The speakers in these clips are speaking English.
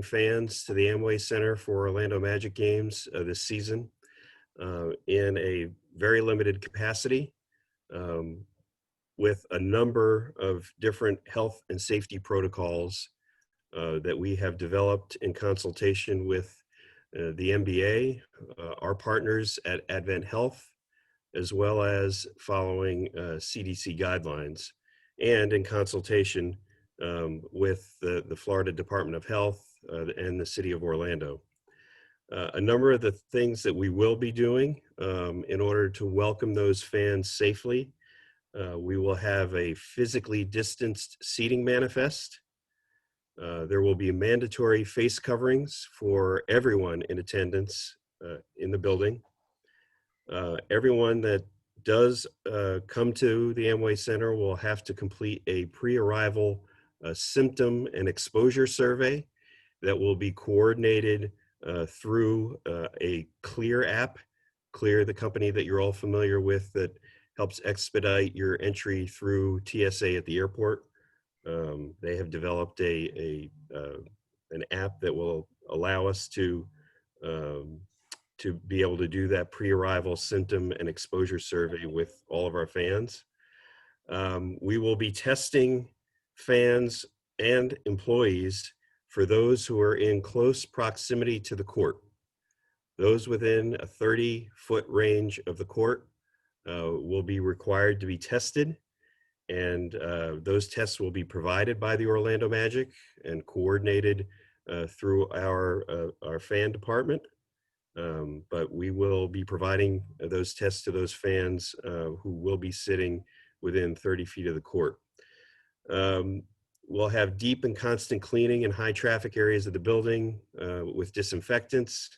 fans to the Amway Center for Orlando Magic games this season in a very limited capacity um, with a number of different health and safety protocols that we have developed in consultation with the NBA, our partners at AdventHealth, as well as following CDC guidelines, and in consultation with the Florida Department of Health and the City of Orlando. A number of the things that we will be doing in order to welcome those fans safely, we will have a physically distanced seating manifest. There will be mandatory face coverings for everyone in attendance in the building. Everyone that does come to the Amway Center will have to complete a pre-arrival symptom and exposure survey that will be coordinated through a Clear app. Clear, the company that you're all familiar with that helps expedite your entry through TSA at the airport. They have developed an app that will allow us um, to be able to do that pre-arrival symptom and exposure survey with all of our fans. We will be testing fans and employees for those who are in close proximity to the court. Those within a 30-foot range of the court will be required to be tested, and those tests will be provided by the Orlando Magic and coordinated through our fan department. But we will be providing those tests to those fans who will be sitting within 30 feet of the court. We'll have deep and constant cleaning in high traffic areas of the building with disinfectants.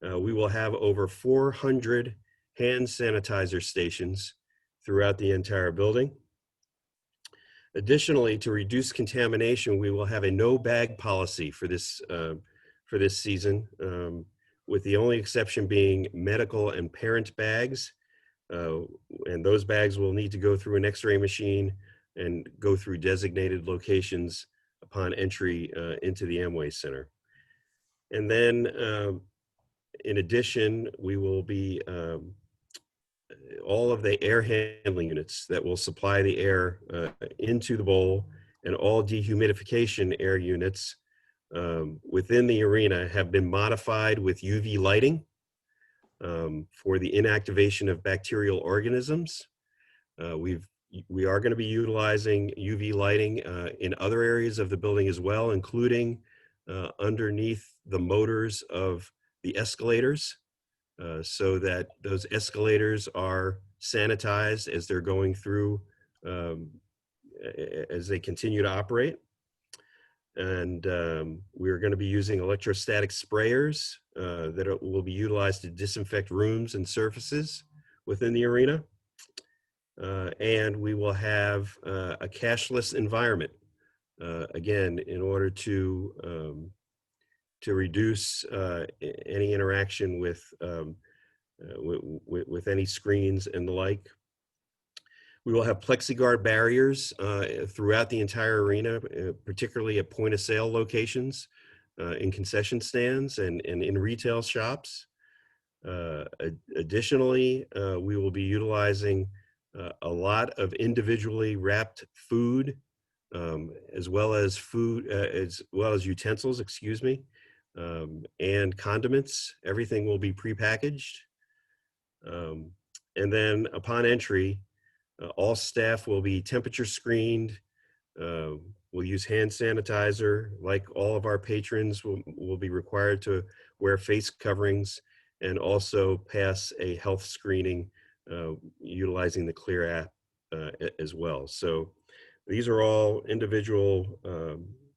We will have over 400 hand sanitizer stations throughout the entire building. Additionally, to reduce contamination, we will have a no bag policy for this season, with the only exception being medical and parent bags. And those bags will need to go through an x-ray machine and go through designated locations upon entry into the Amway Center. And then, in addition, we will be all of the air handling units that will supply the air into the bowl, and all dehumidification air units within the arena have been modified with UV lighting for the inactivation of bacterial organisms. We are going to be utilizing UV lighting in other areas of the building as well, including underneath the motors of the escalators, so that those escalators are sanitized as they're going through, as they continue to operate. And we're going to be using electrostatic sprayers that will be utilized to disinfect rooms and surfaces within the arena. And we will have a cashless environment, again, in order to reduce any interaction with any screens and the like. We will have plexiglass barriers throughout the entire arena, particularly at point of sale locations, in concession stands and in retail shops. Additionally, we will be utilizing a lot of individually wrapped food, as well as utensils, and condiments. Everything will be prepackaged. And then upon entry, all staff will be temperature screened. We'll use hand sanitizer. Like all of our patrons will be required to wear face coverings and also pass a health screening utilizing the Clear app as well. So these are all individual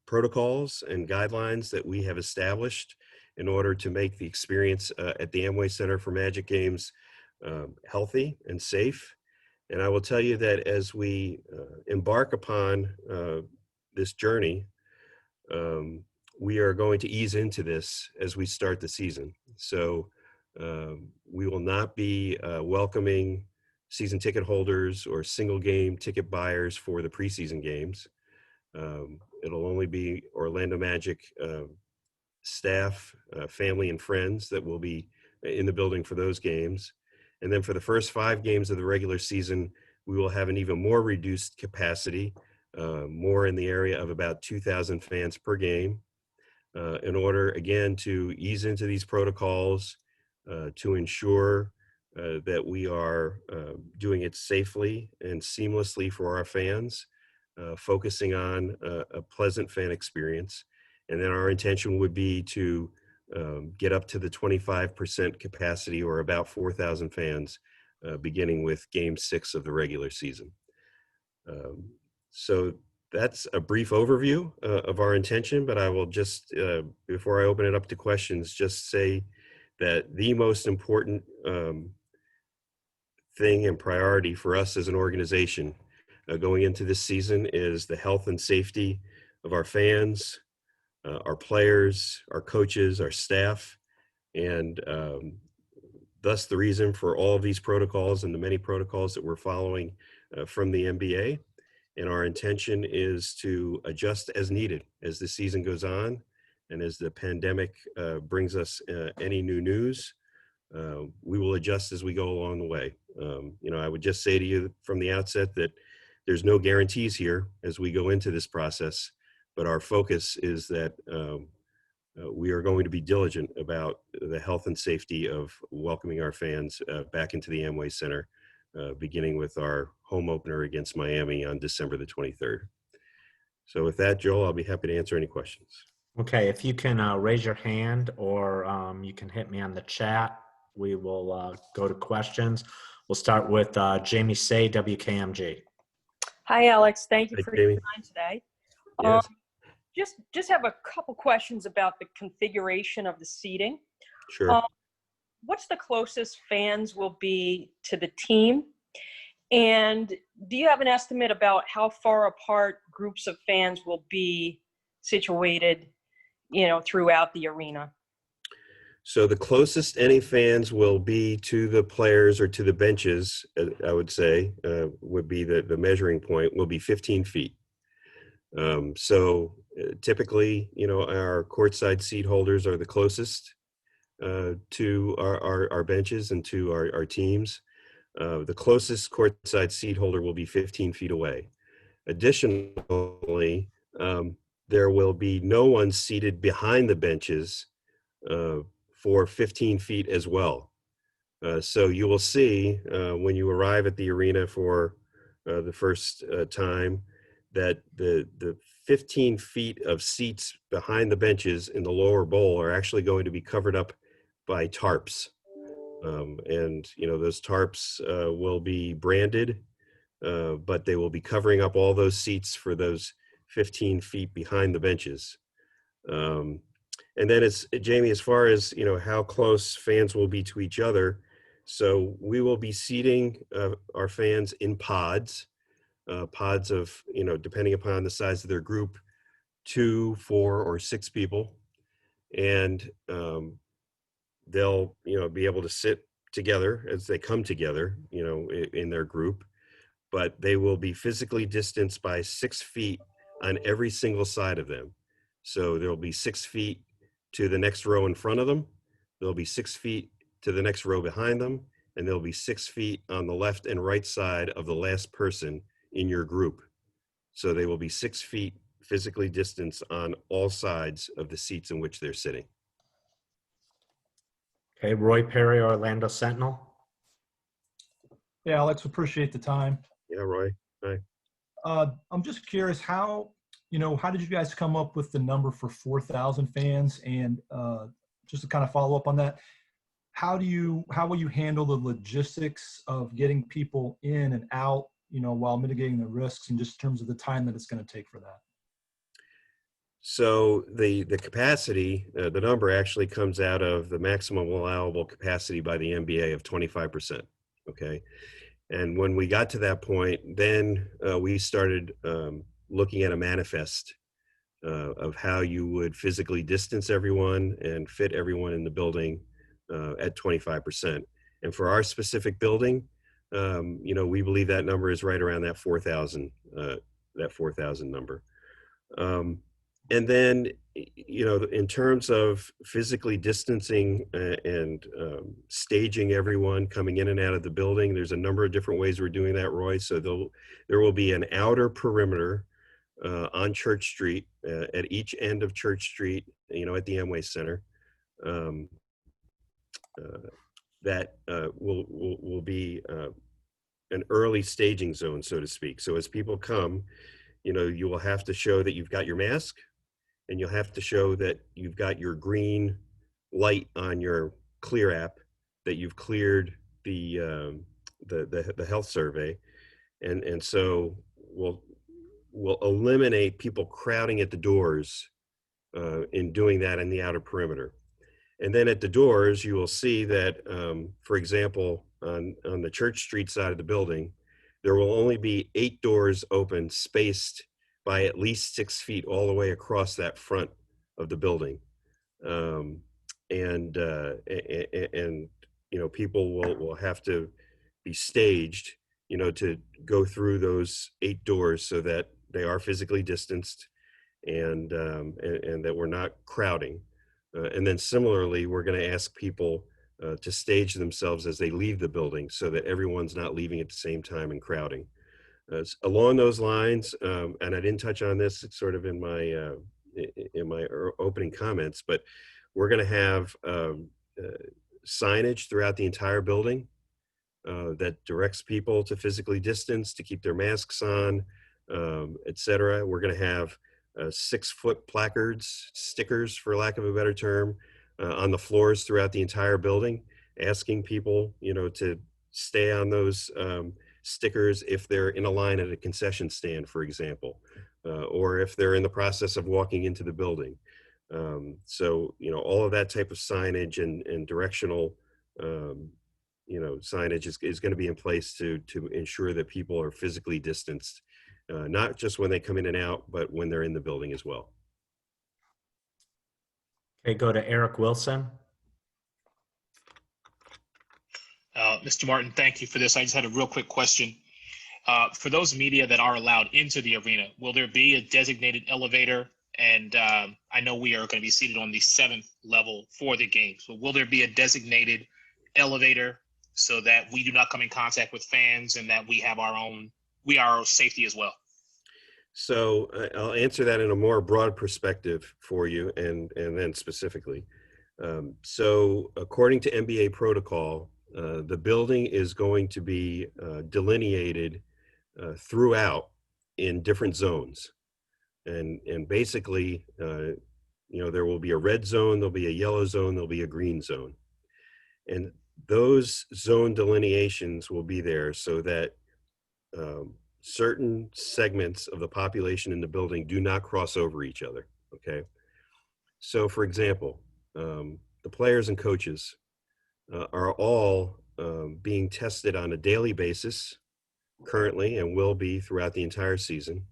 protocols and guidelines that we have established in order to make the experience at the Amway Center for Magic Games healthy and safe. And I will tell you that as we embark upon this journey, we are going to ease into this as we start the season. So we will not be welcoming season ticket holders or single game ticket buyers for the preseason games. It'll only be Orlando Magic staff, family, and friends that will be in the building for those games. And then for the first 5 games of the regular season, we will have an even more reduced capacity, more in the area of about 2,000 fans per game, in order, again, to ease into these protocols, to ensure that we are doing it safely and seamlessly for our fans, focusing on a pleasant fan experience. And then our intention would be to get up to the 25% capacity, or about 4,000 fans, beginning with Game 6 of the regular season. So that's a brief overview of our intention, but I will just, before I open it up to questions, just say that the most important thing and priority for us as an organization going into this season is the health and safety of our fans, our players, our coaches, our staff, and thus the reason for all of these protocols and the many protocols that we're following from the NBA. And our intention is to adjust as needed as the season goes on, and as the pandemic brings us any new news. We will adjust as we go along the way. I would just say to you from the outset that there's no guarantees here as we go into this process, but our focus is that we are going to be diligent about the health and safety of welcoming our fans back into the Amway Center, beginning with our home opener against Miami on December the 23rd. So with that, Joel, I'll be happy to answer any questions. Okay, if you can raise your hand, or you can hit me on the chat, we will go to questions. We'll start with Jamie Say, WKMG. Hi, Alex. Thank you Hey, for Jamie. your time today. Yes, Just have a couple questions about the configuration of the seating. sure. What's the closest fans will be to the team? And do you have an estimate about how far apart groups of fans will be situated, throughout the arena? So the closest any fans will be to the players or to the benches, I would say, would be the measuring point will be 15 feet. So typically, our courtside seat holders are the closest to our benches and to our teams. The closest courtside seat holder will be 15 feet away. Additionally, there will be no one seated behind the benches for 15 feet as well. So you will see when you arrive at the arena for the first time that the 15 feet of seats behind the benches in the lower bowl are actually going to be covered up by tarps. And those tarps will be branded, but they will be covering up all those seats for those 15 feet behind the benches. And then Jamie, as far as, how close fans will be to each other. So we will be seating our fans in pods of, depending upon the size of their group, 2, 4, or 6 people. And they'll, be able to sit together as they come together, in their group, but they will be physically distanced by 6 feet on every single side of them. So there'll be 6 feet to the next row in front of them. There'll be 6 feet to the next row behind them, and there'll be 6 feet on the left and right side of the last person in your group. So they will be 6 feet physically distanced on all sides of the seats in which they're sitting. Okay, Roy Perry, Orlando Sentinel. Yeah, Alex, appreciate the time. Yeah, Roy. Hi. I'm just curious how did you guys come up with the number for 4,000 fans? And just to kind of follow up on that, how will you handle the logistics of getting people in and out, while mitigating the risks, and just in terms of the time that it's going to take for that? So the capacity, the number actually comes out of the maximum allowable capacity by the NBA of 25%. Okay. And when we got to that point, then we started looking at a manifest of how you would physically distance everyone and fit everyone in the building at 25%. And for our specific building, we believe that number is right around that 4,000 number. And then in terms of physically distancing and staging everyone coming in and out of the building, there's a number of different ways we're doing that, Roy. So there will be an outer perimeter on Church Street at each end of Church Street, at the Amway Center. Um, that will be an early staging zone, so to speak. So as people come, you will have to show that you've got your mask, and you'll have to show that you've got your green light on your Clear app, that you've cleared the health survey, and so we'll eliminate people crowding at the doors in doing that in the outer perimeter. And then at the doors, you will see that, for example, on the Church Street side of the building, there will only be 8 doors open, spaced by at least 6 feet all the way across that front of the building. And people will have to be staged, to go through those 8 doors so that they are physically distanced and that we're not crowding. And then similarly, we're going to ask people to stage themselves as they leave the building so that everyone's not leaving at the same time and crowding. Along those lines, and I didn't touch on this sort of in my opening comments, but we're going to have signage throughout the entire building that directs people to physically distance, to keep their masks on, et cetera. We're going to have 6-foot placards, stickers, for lack of a better term, on the floors throughout the entire building, asking people, to stay on those stickers if they're in a line at a concession stand, for example, or if they're in the process of walking into the building. So, all of that type of signage and directional, signage is going to be in place to ensure that people are physically distanced, not just when they come in and out, but when they're in the building as well. Okay, go to Eric Wilson. Mr. Martin, thank you for this. I just had a real quick question. For those media that are allowed into the arena, will there be a designated elevator? And I know we are going to be seated on the 7th level for the game. So will there be a designated elevator so that we do not come in contact with fans and that we have our safety as well? So I'll answer that in a more broad perspective for you, and then specifically. So according to NBA protocol, the building is going to be delineated throughout in different zones. And basically, there will be a red zone, there'll be a yellow zone, there'll be a green zone. And those zone delineations will be there so that certain segments of the population in the building do not cross over each other, okay? So for example, the players and coaches are all being tested on a daily basis currently, and will be throughout the entire season.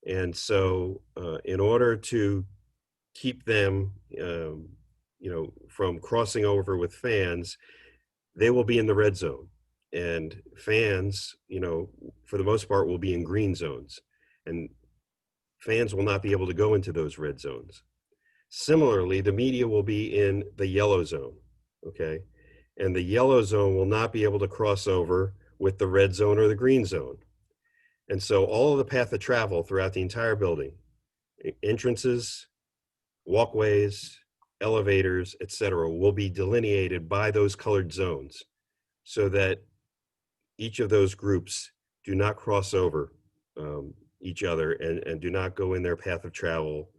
And so in order to keep them, from crossing over with fans, they will be in the red zone. And fans, for the most part, will be in green zones. And fans will not be able to go into those red zones. Similarly, the media will be in the yellow zone, okay? And the yellow zone will not be able to cross over with the red zone or the green zone. And so all of the path of travel throughout the entire building, entrances, walkways, elevators, et cetera, will be delineated by those colored zones so that each of those groups do not cross over each other and do not go in their path of travel,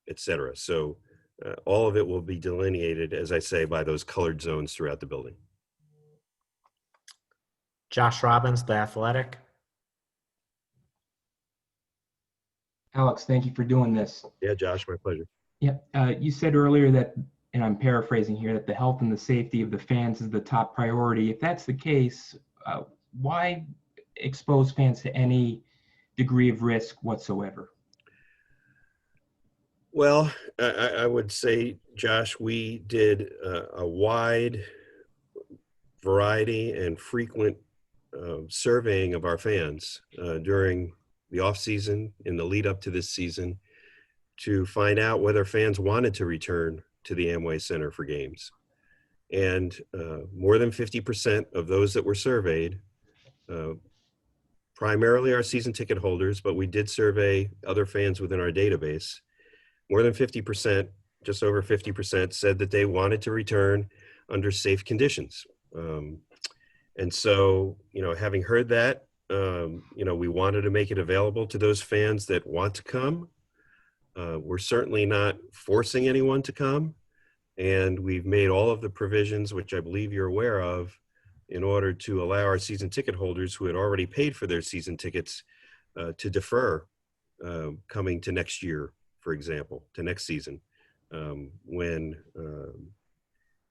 et cetera. So all of it will be delineated, as I say, by those colored zones throughout the building. Josh Robbins, The Athletic. Alex, thank you for doing this. Yeah, Josh, my pleasure. Yep. You said earlier that, and I'm paraphrasing here, that the health and the safety of the fans is the top priority. If that's the case, why expose fans to any degree of risk whatsoever? Well, I would say, Josh, we did a wide variety and frequent surveying of our fans during the off season, in the lead up to this season, to find out whether fans wanted to return to the Amway Center for games. And more than 50% of those that were surveyed, primarily our season ticket holders, but we did survey other fans within our database. More than 50%, just over 50%, said that they wanted to return under safe conditions. And so, having heard that, we wanted to make it available to those fans that want to come. We're certainly not forcing anyone to come. And we've made all of the provisions, which I believe you're aware of, in order to allow our season ticket holders who had already paid for their season tickets to defer coming to next year, for example, to next season, when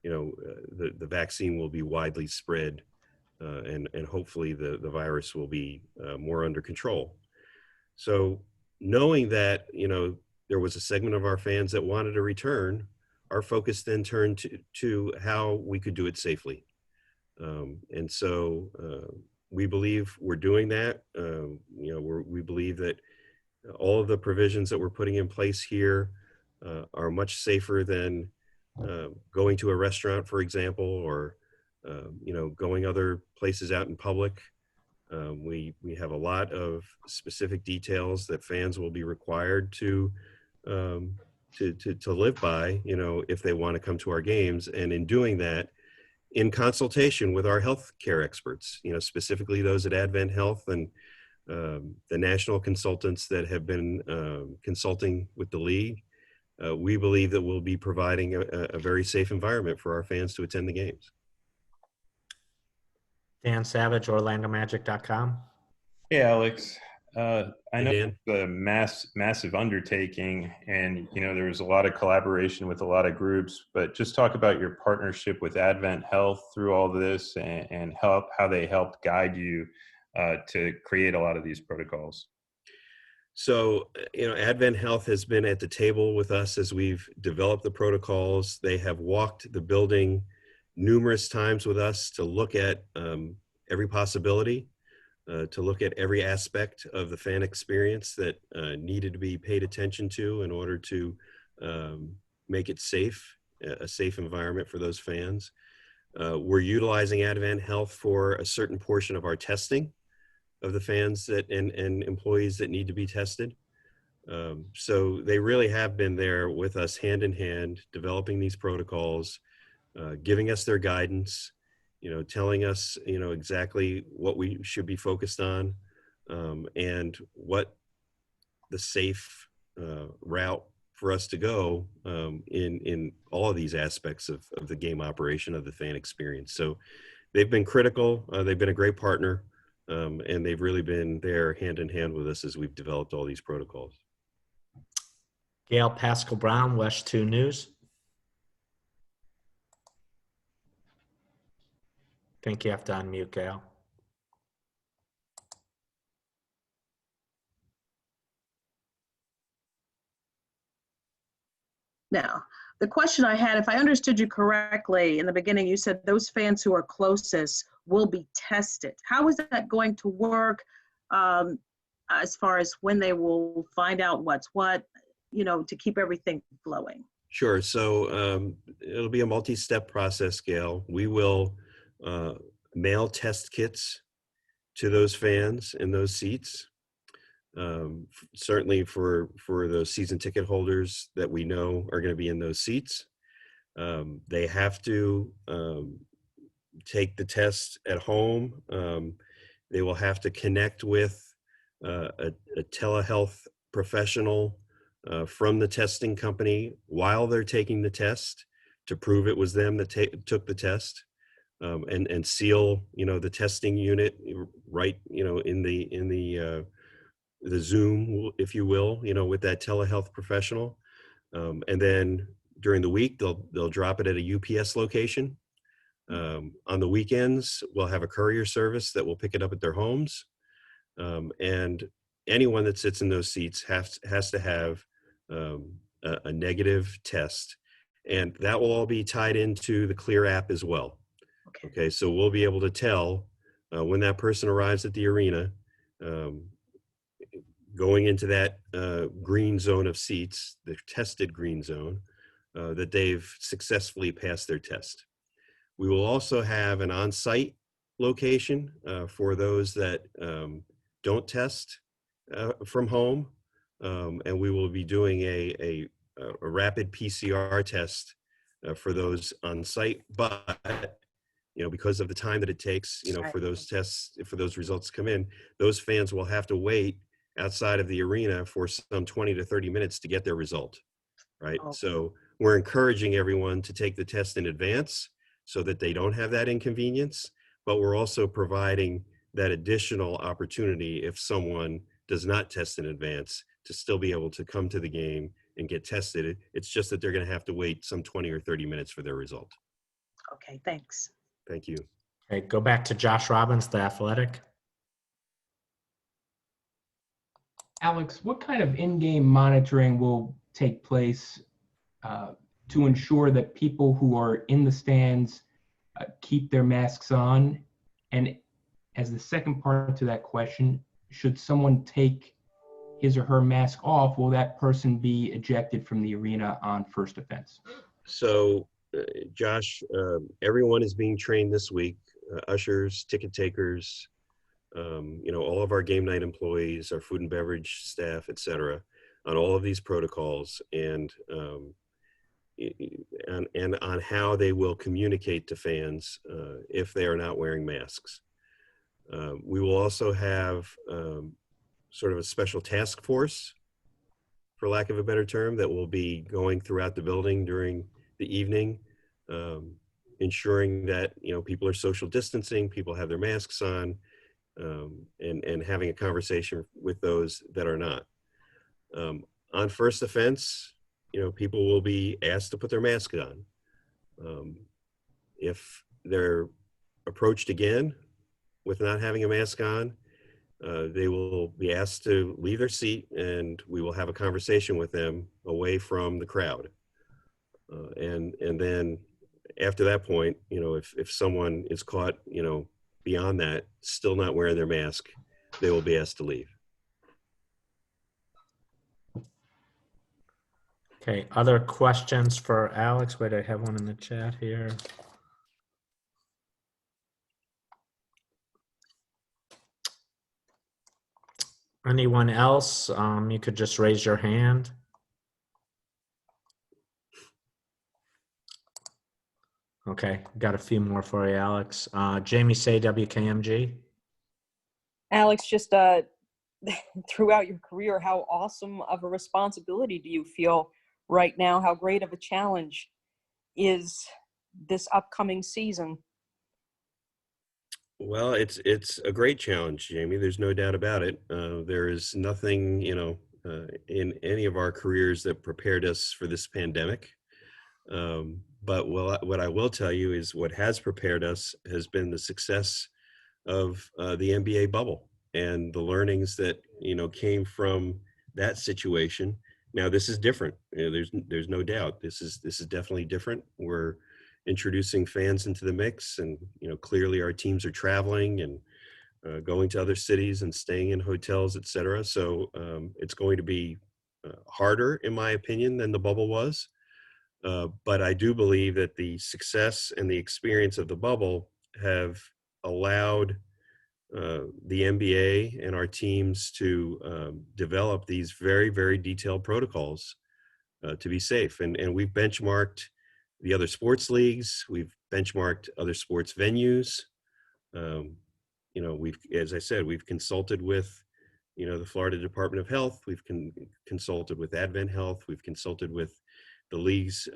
the vaccine will be widely spread and hopefully the virus will be more under control. So knowing that, there was a segment of our fans that wanted to return, our focus then turned to how we could do it safely. And so we believe we're doing that. We believe that all of the provisions that we're putting in place here are much safer than going to a restaurant, for example, or going other places out in public. We have a lot of specific details that fans will be required to live by, if they want to come to our games. And in doing that, in consultation with our healthcare experts, specifically those at AdventHealth and the national consultants that have been consulting with the league, we believe that we'll be providing a very safe environment for our fans to attend the games. Dan Savage, OrlandoMagic.com. Hey, Alex. I Hey, know Dan. it's a massive undertaking, and there was a lot of collaboration with a lot of groups. But just talk about your partnership with AdventHealth through all this, and how they helped guide you to create a lot of these protocols. So, AdventHealth has been at the table with us as we've developed the protocols. They have walked the building numerous times with us to look at every possibility, to look at every aspect of the fan experience that needed to be paid attention to in order to make it safe, a safe environment for those fans. We're utilizing AdventHealth for a certain portion of our testing of the fans and employees that need to be tested. So they really have been there with us hand in hand, developing these protocols, giving us their guidance, telling us, exactly what we should be focused on, and what the safe route for us to go in all of these aspects of the game operation, of the fan experience. So they've been critical. They've been a great partner, and they've really been there hand in hand with us as we've developed all these protocols. Gail Pascal Brown, West 2 News. I think you have to unmute, Gail. Now, the question I had, if I understood you correctly, in the beginning, you said those fans who are closest will be tested. How is that going to work as far as when they will find out what's what, to keep everything flowing? Sure. So it'll be a multi-step process, Gail. We will mail test kits to those fans in those seats. Certainly for those season ticket holders that we know are going to be in those seats. They have to take the test at home. They will have to connect with a telehealth professional from the testing company while they're taking the test to prove it was them that took the test, and seal, the testing unit right, in the Zoom, if you will, with that telehealth professional. And then during the week, they'll drop it at a UPS location. On the weekends, we'll have a courier service that will pick it up at their homes. And anyone that sits in those seats has to have a negative test. And that will all be tied into the Clear app as well. Okay, so we'll be able to tell when that person arrives at the arena, going into that green zone of seats, the tested green zone, that they've successfully passed their test. We will also have an on-site location for those that don't test from home, and we will be doing a rapid PCR test for those on site. But because of the time that it takes, for those tests, for those results to come in, those fans will have to wait outside of the arena for some 20 to 30 minutes to get their result, right? Oh. So we're encouraging everyone to take the test in advance so that they don't have that inconvenience, but we're also providing that additional opportunity if someone does not test in advance to still be able to come to the game and get tested. It's just that they're going to have to wait some 20 or 30 minutes for their result. Okay, thanks. Thank you. Okay, go back to Josh Robbins, the athletic. Alex, what kind of in-game monitoring will take place to ensure that people who are in the stands keep their masks on? And as the second part to that question, should someone take his or her mask off, will that person be ejected from the arena on first offense? So, Josh, everyone is being trained this week, ushers, ticket takers, all of our game night employees, our food and beverage staff, et cetera, on all of these protocols and on how they will communicate to fans if they are not wearing masks. We will also have sort of a special task force, for lack of a better term, that will be going throughout the building during the evening, ensuring that people are social distancing, people have their masks on, and having a conversation with those that are not. On first offense, people will be asked to put their mask on. If they're approached again with not having a mask on, they will be asked to leave their seat, and we will have a conversation with them away from the crowd. And then after that point, if someone is caught, beyond that, still not wearing their mask, they will be asked to leave. Okay, other questions for Alex? Wait, I have one in the chat here. Anyone else? You could just raise your hand. Okay, got a few more for you, Alex. Jamie Say, WKMG. Alex, just throughout your career, how awesome of a responsibility do you feel right now? How great of a challenge is this upcoming season? Well, it's a great challenge, Jamie. There's no doubt about it. There is nothing, in any of our careers that prepared us for this pandemic. But what I will tell you is what has prepared us has been the success of the NBA bubble and the learnings that came from that situation. Now this is different. There's no doubt. This is definitely different. We're introducing fans into the mix, and clearly our teams are traveling and going to other cities and staying in hotels, et cetera. So it's going to be harder, in my opinion, than the bubble was. But I do believe that the success and the experience of the bubble have allowed the NBA and our teams to develop these very, very detailed protocols to be safe. And we've benchmarked the other sports leagues. We've benchmarked other sports venues. We've, as I said, we've consulted with, the Florida Department of Health. We've consulted with AdventHealth. We've consulted with the league's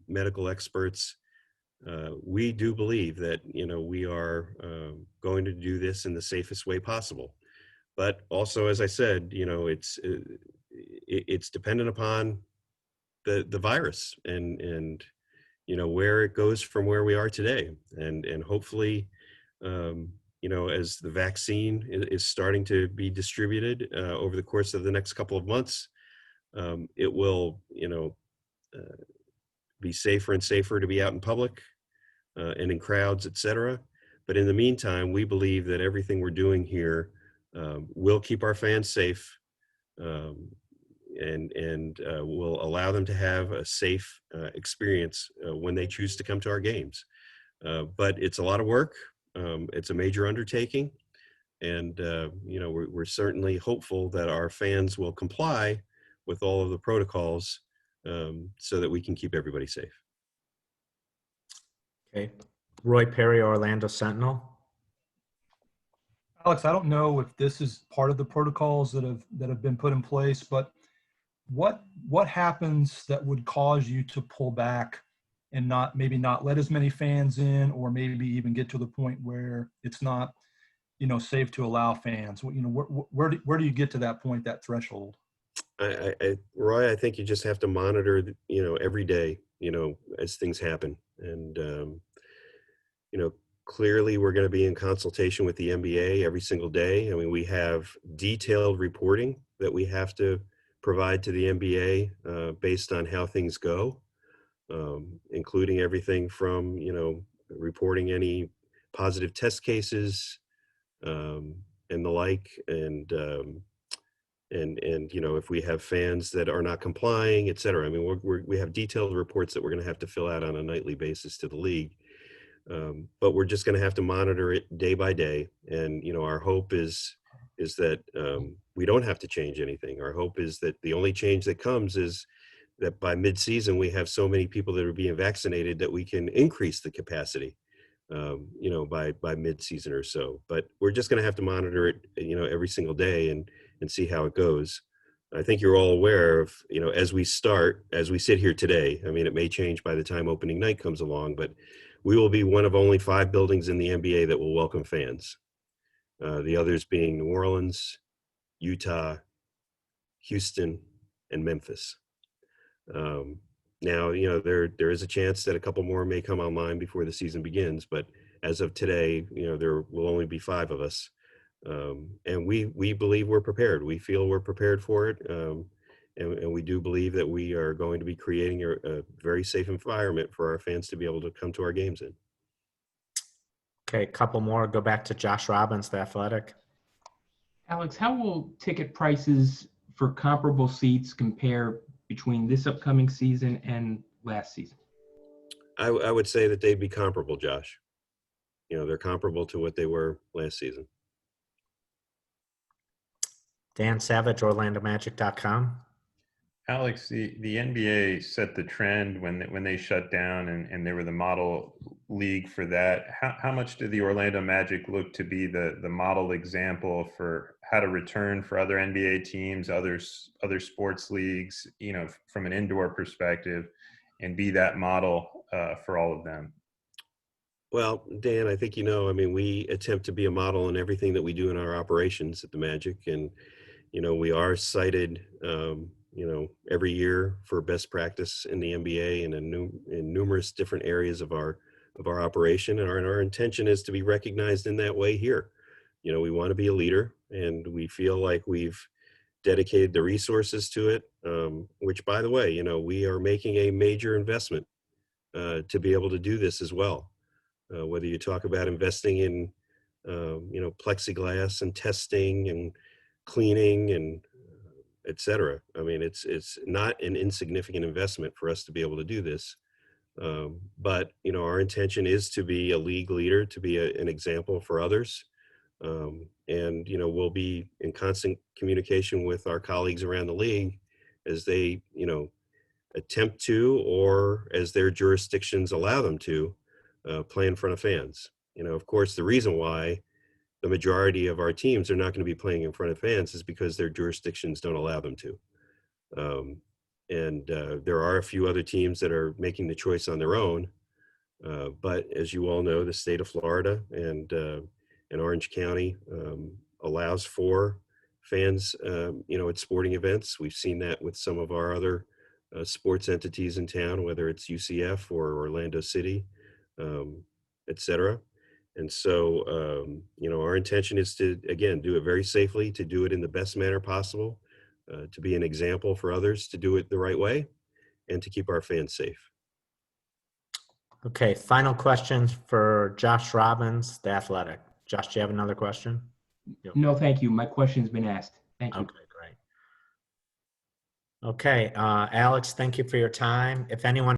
medical experts. We do believe that, we are going to do this in the safest way possible. But also, as I said, it's dependent upon the virus and where it goes from where we are today. And hopefully, as the vaccine is starting to be distributed over the course of the next couple of months, it will, be safer and safer to be out in public and in crowds, et cetera. But in the meantime, we believe that everything we're doing here will keep our fans safe. um, and will allow them to have a safe experience when they choose to come to our games. But it's a lot of work. It's a major undertaking. And, we're certainly hopeful that our fans will comply with all of the protocols so that we can keep everybody safe. Okay. Roy Perry, Orlando Sentinel. Alex, I don't know if this is part of the protocols that have been put in place, but what happens that would cause you to pull back and maybe not let as many fans in, or maybe even get to the point where it's not, safe to allow fans? Where do you get to that point, that threshold? Roy, I think you just have to monitor, every day, as things happen. And, clearly we're going to be in consultation with the NBA every single day. I mean, we have detailed reporting that we have to provide to the NBA based on how things go, including everything from, reporting any positive test cases and the like. And if we have fans that are not complying, et cetera. I mean, we have detailed reports that we're going to have to fill out on a nightly basis to the league. But we're just going to have to monitor it day by day. And, our hope is that we don't have to change anything. Our hope is that the only change that comes is that by mid-season, we have so many people that are being vaccinated that we can increase the capacity, by mid-season or so. But we're just going to have to monitor it, every single day and see how it goes. I think you're all aware of, as we sit here today, I mean, it may change by the time opening night comes along, but we will be one of only 5 buildings in the NBA that will welcome fans. The others being New Orleans, Utah, Houston, and Memphis. Now, there is a chance that a couple more may come online before the season begins, but as of today, there will only be 5 of us. And we believe we're prepared. We feel we're prepared for it. And we do believe that we are going to be creating a very safe environment for our fans to be able to come to our games in. Okay, a couple more. Go back to Josh Robbins, The Athletic. Alex, how will ticket prices for comparable seats compare between this upcoming season and last season? I would say that they'd be comparable, Josh. They're comparable to what they were last season. Dan Savage, OrlandoMagic.com. Alex, the NBA set the trend when they shut down and they were the model league for that. How much did the Orlando Magic look to be the model example for how to return for other NBA teams, other sports leagues, from an indoor perspective, and be that model for all of them? Well, Dan, I think we attempt to be a model in everything that we do in our operations at the Magic, and we are cited every year for best practice in the NBA and in numerous different areas of our operation, and our intention is to be recognized in that way here. We want to be a leader, and we feel like we've dedicated the resources to it, which, by the way, we are making a major investment to be able to do this as well. Whether you talk about investing in, plexiglass and testing and cleaning and et cetera. I mean, it's not an insignificant investment for us to be able to do this. But, our intention is to be a league leader, to be an example for others. And, we'll be in constant communication with our colleagues around the league as they, attempt to, or as their jurisdictions allow them to, play in front of fans. Of course, the reason why the majority of our teams are not going to be playing in front of fans is because their jurisdictions don't allow them to. And there are a few other teams that are making the choice on their own. But as you all know, the state of Florida and Orange County allows for fans, at sporting events. We've seen that with some of our other sports entities in town, whether it's UCF or Orlando City, et cetera. And so, our intention is to, again, do it very safely, to do it in the best manner possible, to be an example for others, to do it the right way, and to keep our fans safe. Okay, final question for Josh Robbins, The Athletic. Josh, do you have another question? No, thank you. My question's been asked. Thank you. Okay, great. Okay, Alex, thank you for your time. If anyone